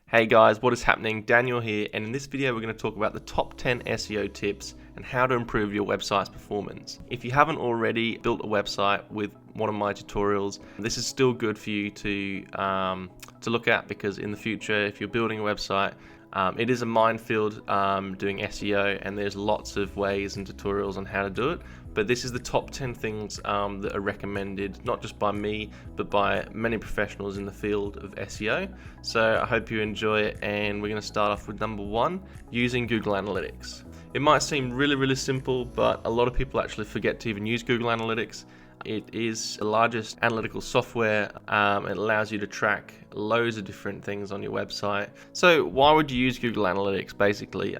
Hey guys, what is happening? Daniel here, and in this video we're going to talk about the top 10 SEO tips and how to improve your website's performance. If you haven't already built a website with one of my tutorials, this is still good for you to look at, because in the future, if you're building a website, it is a minefield doing SEO, and there's lots of ways and tutorials on how to do it. But this is the top 10 things that are recommended, not just by me, but by many professionals in the field of SEO. So I hope you enjoy it, and we're going to start off with number 1, using Google Analytics. It might seem really simple, but a lot of people actually forget to even use Google Analytics. It is the largest analytical software. It allows you to track loads of different things on your website. So why would you use Google Analytics basically?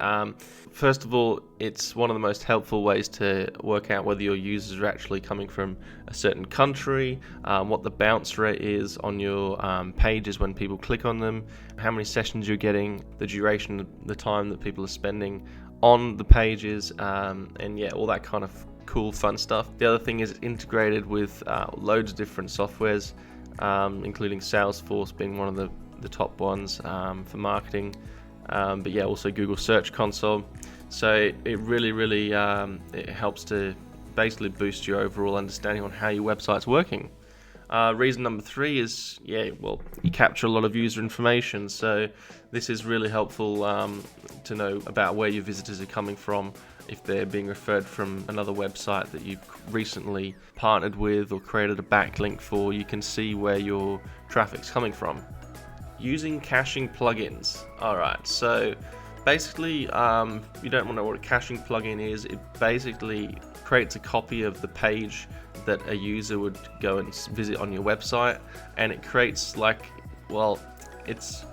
First of all, it's one of the most helpful ways to work out whether your users are actually coming from a certain country, what the bounce rate is on your pages when people click on them, how many sessions you're getting, the duration, the time that people are spending on the pages, and yeah, all that kind of cool fun stuff. The other thing is it's integrated with loads of different softwares, including Salesforce being one of the top ones for marketing, but yeah, also Google Search Console. So it really it helps to basically boost your overall understanding on how your website's working. Reason number 3 is, you capture a lot of user information, so this is really helpful to know about where your visitors are coming from. If they're being referred from another website that you've recently partnered with or created a backlink for, you can see where your traffic's coming from. Using caching plugins. Alright, so basically, you don't want to know what a caching plugin is. It basically creates a copy of the page that a user would go and visit on your website, and it creates it's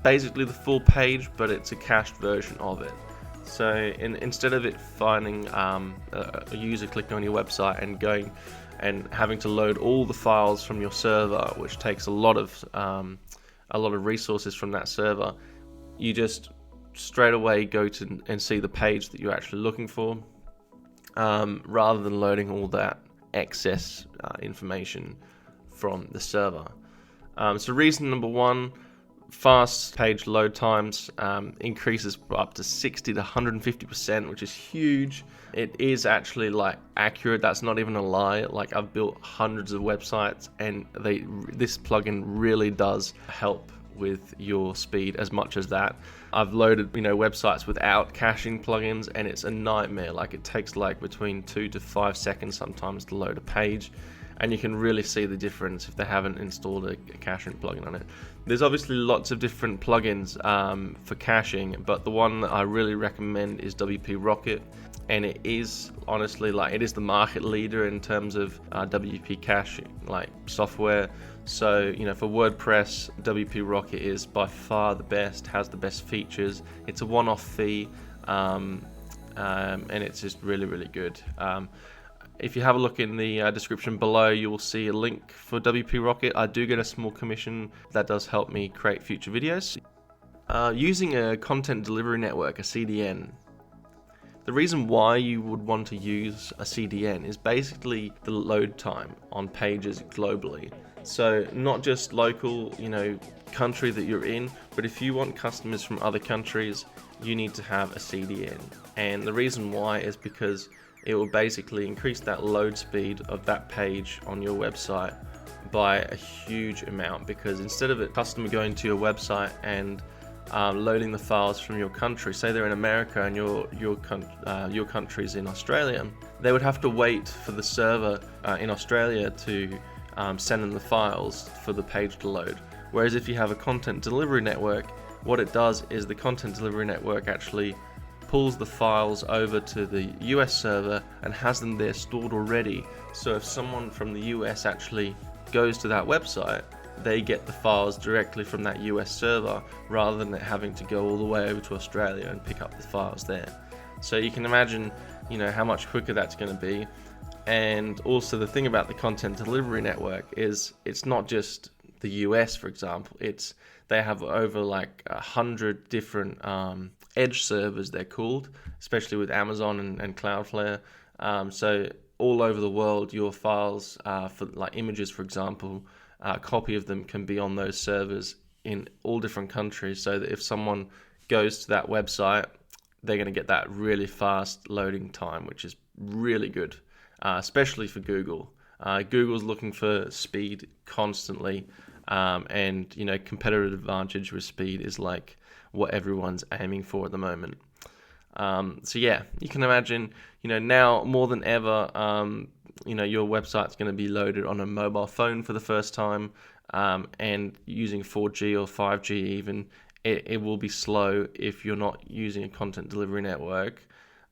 basically the full page, but it's a cached version of it. So instead of it finding a user clicking on your website and going and having to load all the files from your server, which takes a lot of resources from that server, you just straight away go to and see the page that you're actually looking for, rather than loading all that excess information from the server. So reason number 1, fast page load times increases up to 60 to 150%, which is huge. It is actually accurate. That's not even a lie. I've built hundreds of websites, and this plugin really does help with your speed as much as that. I've loaded websites without caching plugins, and it's a nightmare. It takes between 2 to 5 seconds sometimes to load a page, and you can really see the difference if they haven't installed a caching plugin on it. There's obviously lots of different plugins for caching, but the one that I really recommend is WP Rocket, and it is honestly it is the market leader in terms of WP caching software. So for WordPress, WP Rocket is by far the best, has the best features. It's a one-off fee, and it's just really good. If you have a look in the description below, you will see a link for WP Rocket. I do get a small commission that does help me create future videos. Using a content delivery network, a CDN. The reason why you would want to use a CDN is basically the load time on pages globally. So not just local, country that you're in, but if you want customers from other countries, you need to have a CDN. And the reason why is because it will basically increase that load speed of that page on your website by a huge amount, because instead of a customer going to your website and loading the files from your country, say they're in America and your country's in Australia, they would have to wait for the server in Australia to send them the files for the page to load. Whereas if you have a content delivery network, what it does is the content delivery network actually pulls the files over to the US server and has them there stored already. So if someone from the US actually goes to that website, they get the files directly from that US server, rather than having to go all the way over to Australia and pick up the files there. So you can imagine, how much quicker that's going to be. And also the thing about the content delivery network is it's not just the US, for example. They have over 100 different edge servers, they're called, especially with Amazon and Cloudflare. So all over the world, your files for images, for example, a copy of them can be on those servers in all different countries, so that if someone goes to that website, they're going to get that really fast loading time, which is really good, especially for Google. Google's looking for speed constantly, and competitive advantage with speed is like what everyone's aiming for at the moment. So yeah, you can imagine, now more than ever, your website's going to be loaded on a mobile phone for the first time, and using 4G or 5G even, it will be slow if you're not using a content delivery network,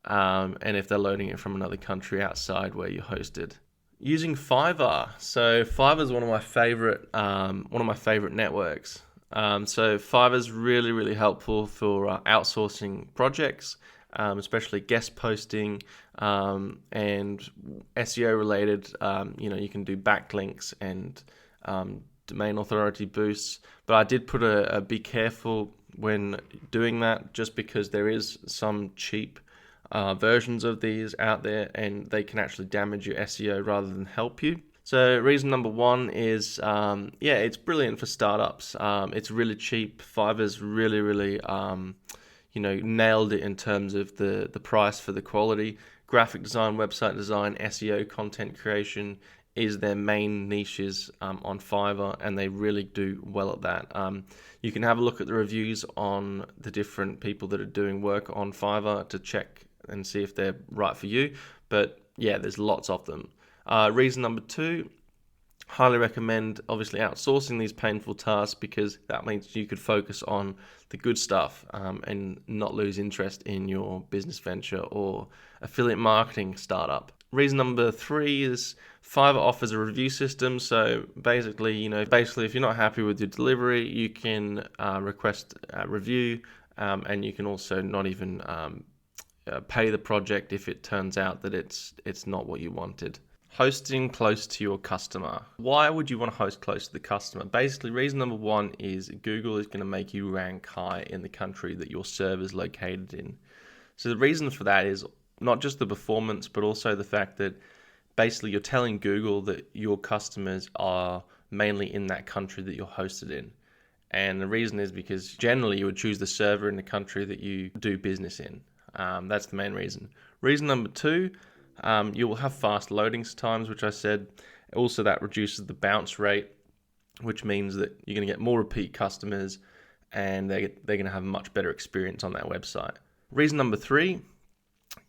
and if they're loading it from another country outside where you're hosted. Using Fiverr. So Fiverr is one of my favorite networks. So Fiverr is really, really helpful for outsourcing projects, especially guest posting, and SEO related. You can do backlinks and domain authority boosts. But I did put a be careful when doing that, just because there is some cheap versions of these out there, and they can actually damage your SEO rather than help you. So reason number one is, it's brilliant for startups. It's really cheap. Fiverr's really, really, nailed it in terms of the price for the quality. Graphic design, website design, SEO, content creation is their main niches on Fiverr, and they really do well at that. You can have a look at the reviews on the different people that are doing work on Fiverr to check and see if they're right for you. But yeah, there's lots of them. Reason number two, highly recommend obviously outsourcing these painful tasks, because that means you could focus on the good stuff, and not lose interest in your business venture or affiliate marketing startup. Reason number three is Fiverr offers a review system. So basically, if you're not happy with your delivery, you can request a review, and you can also not even pay the project if it turns out that it's not what you wanted. Hosting close to your customer. Why would you want to host close to the customer? Basically, reason number one is Google is going to make you rank high in the country that your server is located in. So the reason for that is not just the performance, but also the fact that basically you're telling Google that your customers are mainly in that country that you're hosted in. And the reason is because generally you would choose the server in the country that you do business in. That's the main reason. Reason number two, you will have fast loading times, which I said. Also, that reduces the bounce rate, which means that you're going to get more repeat customers, and they're going to have a much better experience on that website. Reason number three,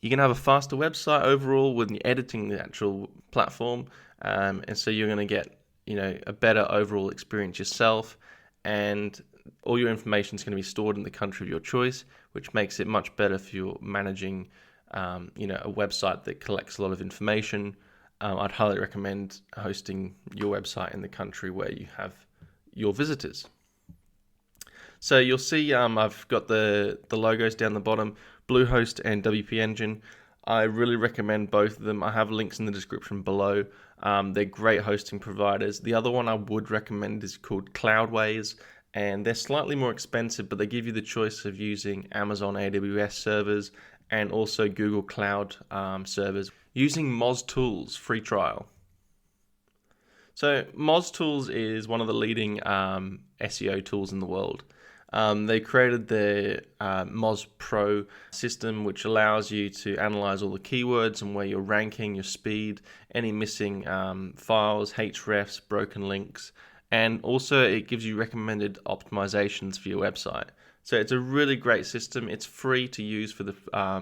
you're going to have a faster website overall when you're editing the actual platform, and so you're going to get a better overall experience yourself, and all your information is going to be stored in the country of your choice, which makes it much better for your managing a website that collects a lot of information. I'd highly recommend hosting your website in the country where you have your visitors. So you'll see I've got the logos down the bottom, Bluehost and WP Engine. I really recommend both of them. I have links in the description below. They're great hosting providers. The other one I would recommend is called Cloudways, and they're slightly more expensive, but they give you the choice of using Amazon AWS servers and also Google Cloud servers using Moz Tools free trial. So Moz Tools is one of the leading SEO tools in the world. They created the Moz Pro system, which allows you to analyze all the keywords and where you're ranking, your speed, any missing files, hrefs, broken links, and also it gives you recommended optimizations for your website. So it's a really great system. It's free to use for the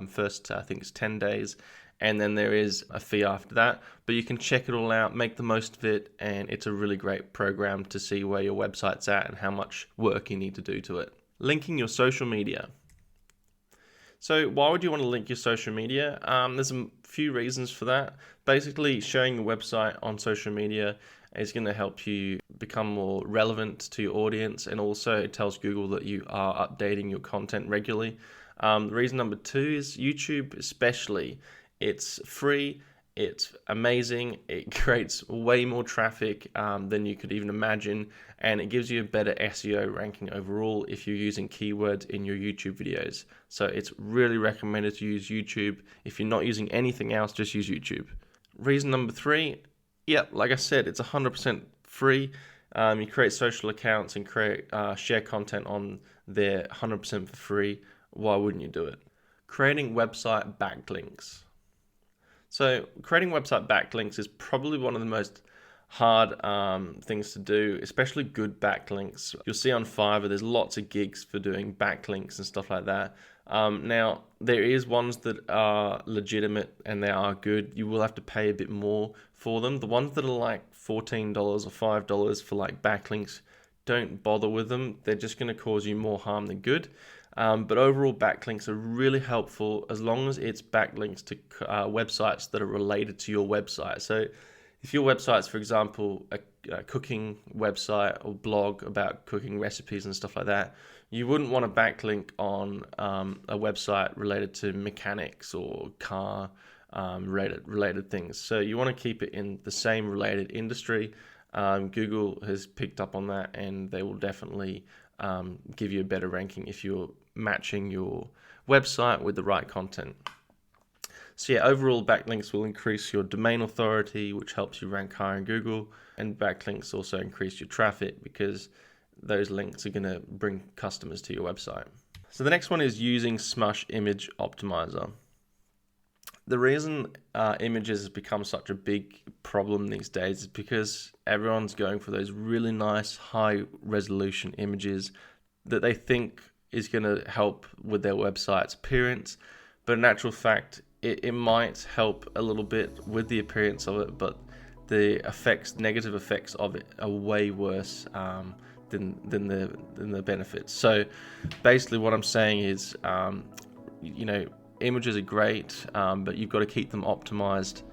first, I think it's 10 days, and then there is a fee after that. But you can check it all out, make the most of it, and it's a really great program to see where your website's at and how much work you need to do to it. Linking your social media. So why would you want to link your social media? There's a few reasons for that. Basically, showing your website on social media is going to help you become more relevant to your audience, and also it tells Google that you are updating your content regularly. The reason number two is YouTube especially. It's free, it's amazing, it creates way more traffic than you could even imagine, and it gives you a better SEO ranking overall if you're using keywords in your YouTube videos. So it's really recommended to use YouTube. If you're not using anything else, just use YouTube. Reason number three, like I said, it's 100% free. You create social accounts and share content on there 100% for free. Why wouldn't you do it? Creating website backlinks. So creating website backlinks is probably one of the most hard things to do, especially good backlinks. You'll see on Fiverr there's lots of gigs for doing backlinks and stuff like that. Now there is ones that are legitimate and they are good. You will have to pay a bit more for them. The ones that are like $14 or $5 for like backlinks, don't bother with them. They're just going to cause you more harm than good. But overall, backlinks are really helpful as long as it's backlinks to websites that are related to your website. So if your website's, for example, a cooking website or blog about cooking recipes and stuff like that, you wouldn't want to backlink on a website related to mechanics or car related things. So you want to keep it in the same related industry. Google has picked up on that, and they will definitely give you a better ranking if you're matching your website with the right content. So yeah, overall backlinks will increase your domain authority, which helps you rank higher in Google, and backlinks also increase your traffic because those links are going to bring customers to your website. So the next one is using Smush Image Optimiser. The reason images has become such a big problem these days is because everyone's going for those really nice high resolution images that they think is going to help with their website's appearance, but in actual fact it might help a little bit with the appearance of it, but the negative effects of it are way worse than the benefits. So basically what I'm saying is images are great, but you've got to keep them optimized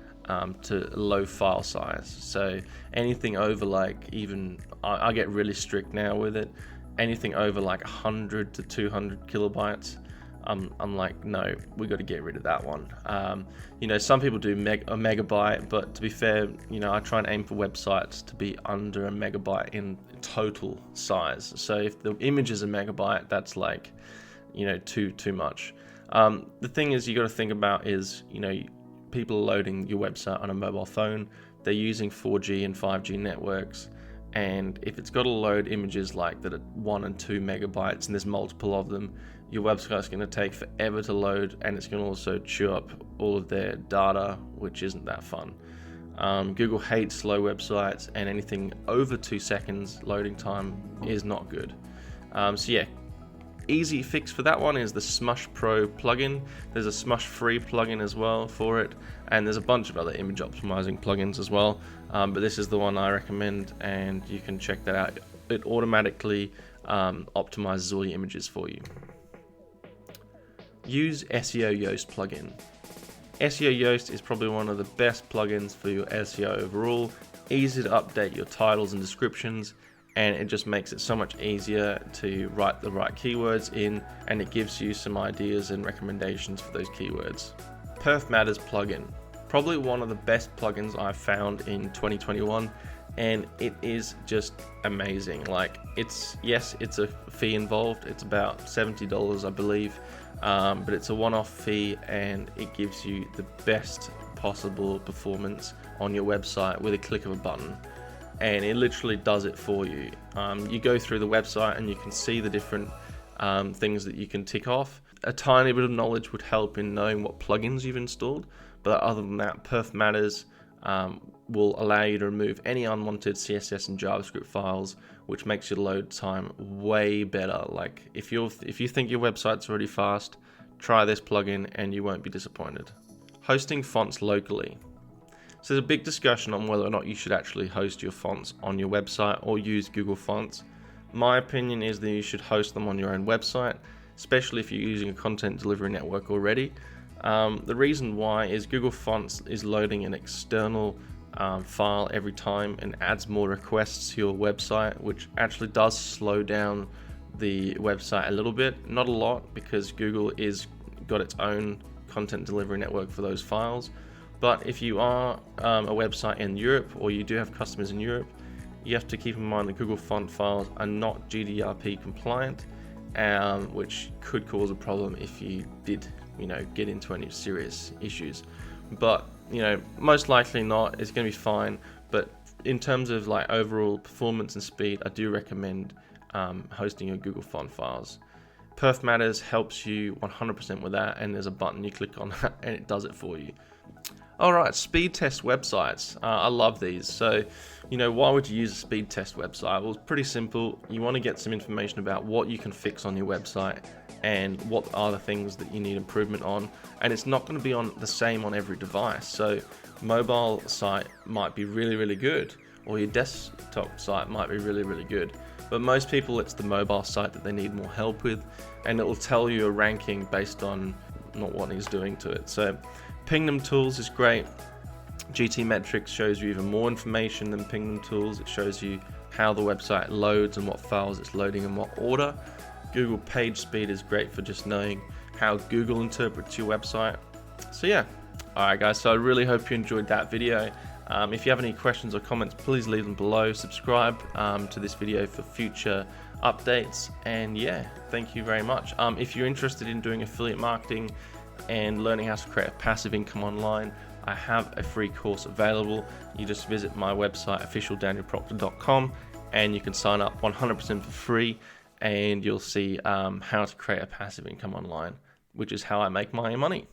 to low file size. So anything over like, even I get really strict now with it, anything over like 100 to 200 kilobytes, I'm like, no, we got to get rid of that one. Some people do a megabyte, but to be fair, I try and aim for websites to be under a megabyte in total size. So if the image is a megabyte, that's like, too much. The thing is, you got to think about is, people are loading your website on a mobile phone. They're using 4G and 5G networks. And if it's got to load images like that at 1 and 2 megabytes and there's multiple of them, your website's going to take forever to load, and it's going to also chew up all of their data, which isn't that fun. Google hates slow websites, and anything over 2 seconds loading time is not good. So yeah, easy fix for that one is the Smush Pro plugin. There's a Smush free plugin as well for it, and there's a bunch of other image optimizing plugins as well, but this is the one I recommend, and you can check that out. It automatically optimizes all your images for you. Use SEO Yoast plugin. SEO Yoast is probably one of the best plugins for your SEO overall. Easy to update your titles and descriptions, and it just makes it so much easier to write the right keywords in, and it gives you some ideas and recommendations for those keywords. Perth Matters plugin, probably one of the best plugins I've found in 2021, and it is just amazing. Like, it's a fee involved. It's about $70, I believe, but it's a one-off fee, and it gives you the best possible performance on your website with a click of a button. And it literally does it for you. You go through the website and you can see the different things that you can tick off. A tiny bit of knowledge would help in knowing what plugins you've installed, but other than that, Perth Matters will allow you to remove any unwanted CSS and JavaScript files, which makes your load time way better. Like, if you think your website's already fast, try this plugin and you won't be disappointed. Hosting fonts locally. So there's a big discussion on whether or not you should actually host your fonts on your website or use Google Fonts. My opinion is that you should host them on your own website, especially if you're using a content delivery network already. The reason why is Google Fonts is loading an external file every time and adds more requests to your website, which actually does slow down the website a little bit. Not a lot, because Google is got its own content delivery network for those files. But if you are a website in Europe, or you do have customers in Europe, you have to keep in mind that Google font files are not GDPR compliant, which could cause a problem if you did, get into any serious issues. But most likely not. It's going to be fine. But in terms of like overall performance and speed, I do recommend hosting your Google font files. Perth Matters helps you 100% with that, and there's a button you click on that and it does it for you. Alright, speed test websites. I love these. So, why would you use a speed test website? Well, it's pretty simple. You want to get some information about what you can fix on your website and what are the things that you need improvement on. And it's not going to be on the same on every device. So, mobile site might be really, really good, or your desktop site might be really, really good. But most people, it's the mobile site that they need more help with, and it will tell you a ranking based on not what he's doing to it. So Image Tools is great. GT Metrics shows you even more information than Image Tools. It shows you how the website loads and what files it's loading in what order. Google Page Speed is great for just knowing how Google interprets your website. So yeah, alright guys, so I really hope you enjoyed that video. If you have any questions or comments, please leave them below. Subscribe to this video for future updates, and yeah, thank you very much. If you're interested in doing affiliate marketing and learning how to create a passive income online, I have a free course available. You just visit my website, officialdanielproctor.com, and you can sign up 100% for free, and you'll see how to create a passive income online, which is how I make my money.